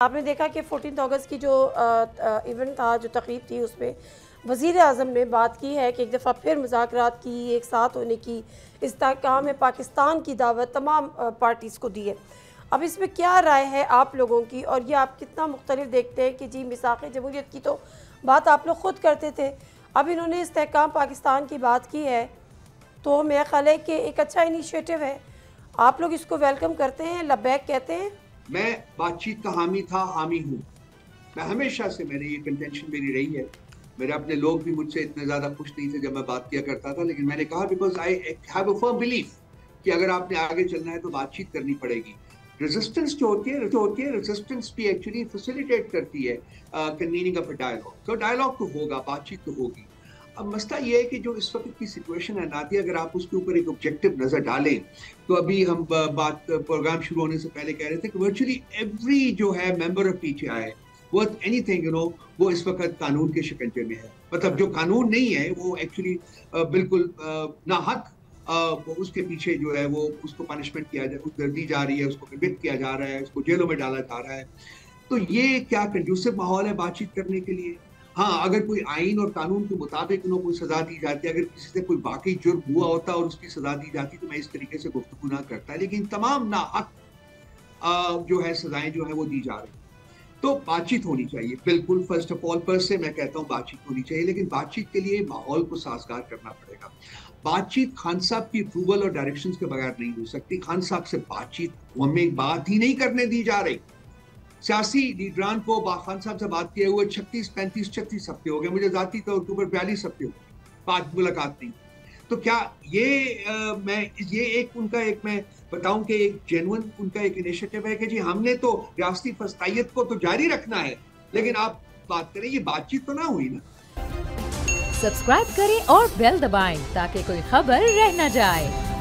آپ نے دیکھا کہ 14 اگست کی جو ایونٹ تھا، جو تقریب تھی، اس میں وزیر اعظم نے بات کی ہے کہ ایک دفعہ پھر مذاکرات کی، ایک ساتھ ہونے کی، استحکام پاکستان کی دعوت تمام پارٹیز کو دی ہے۔ اب اس میں کیا رائے ہے آپ لوگوں کی، اور یہ آپ کتنا مختلف دیکھتے ہیں کہ جی میثاق جمہوریت کی تو بات آپ لوگ خود کرتے تھے، اب انہوں نے استحکام پاکستان کی بات کی ہے، تو میرا خیال ہے کہ ایک اچھا انیشیٹو ہے، آپ لوگ اس کو ویلکم کرتے ہیں، لبیک کہتے ہیں؟ میں بات چیت کا حامی تھا، حامی ہوں۔ میں ہمیشہ سے یہ کنٹینشن میری رہی ہے۔ میرے اپنے لوگ بھی مجھ سے اتنے زیادہ خوش نہیں تھے جب میں بات کیا کرتا تھا، لیکن میں نے کہا because I have a firm belief کہ اگر آپ نے آگے چلنا ہے تو بات چیت کرنی پڑے گی۔ ریزسٹنس جو ہوتی ہے ریزسٹنس بھی ایکچولی فیسیلیٹیٹ کرتی ہے کنویننگ آف اے ڈائلاگ۔ تو ڈائلاگ تو ہوگا، بات چیت تو ہوگی۔ اب مسئلہ یہ ہے کہ جو اس وقت کی سچویشن ہے نادیہ، اگر آپ اس کے اوپر ایک آبجیکٹو نظر ڈالیں تو ابھی ہم بات پروگرام شروع ہونے سے پہلے کہہ رہے تھے کہ ورچولی ایوری جو ہے member of P T I worth any thing وہ اس وقت قانون کے شکنجے میں ہے۔ مطلب جو قانون نہیں ہے وہ ایکچولی بالکل ناحق اس کے پیچھے جو ہے وہ اس کو پنشمنٹ دی جا رہی ہے، اس کو کنوکٹ کیا جا رہا ہے، اس کو جیلوں میں ڈالا جا رہا ہے۔ تو یہ کیا کنڈیوسو ماحول ہے بات چیت کرنے کے لیے؟ ہاں، اگر کوئی آئین اور قانون کے مطابق انہوں کوئی سزا دی جاتی ہے، اگر کسی سے کوئی واقعی جرم ہوا ہوتا اور اس کی سزا دی جاتی تو میں اس طریقے سے گفتگو نہ کرتا، لیکن تمام ناحق جو ہے سزائیں جو ہیں وہ دی جا رہی ہیں۔ تو بات چیت ہونی چاہیے، بالکل فرسٹ آف آل پر سے میں کہتا ہوں بات چیت ہونی چاہیے، لیکن بات چیت کے لیے ماحول کو سازگار کرنا پڑے گا۔ بات چیت خان صاحب کی اپروول اور ڈائریکشنز کے بغیر نہیں ہو سکتی۔ خان صاحب سے بات چیت ہمیں بات ہی نہیں کرنے دی جا رہی۔ سیاسی لیڈران کو خان صاحب سے بات کیے ہوئے 36 ہفتے ہو گئے، مجھے ذاتی طور کے اوپر 42 ہفتے ہو گئے، بات ملاقات نہیں۔ تو کیا میں بتاؤں کہ ایک جینون ان کا ایک انیشیٹو ہے کہ جی ہم نے تو ریاستی فسطائیت کو تو جاری رکھنا ہے، لیکن آپ بات کریں، یہ بات چیت تو نہ ہوئی نا۔ سبسکرائب کریں اور بیل دبائیں تاکہ کوئی خبر رہ نہ جائے۔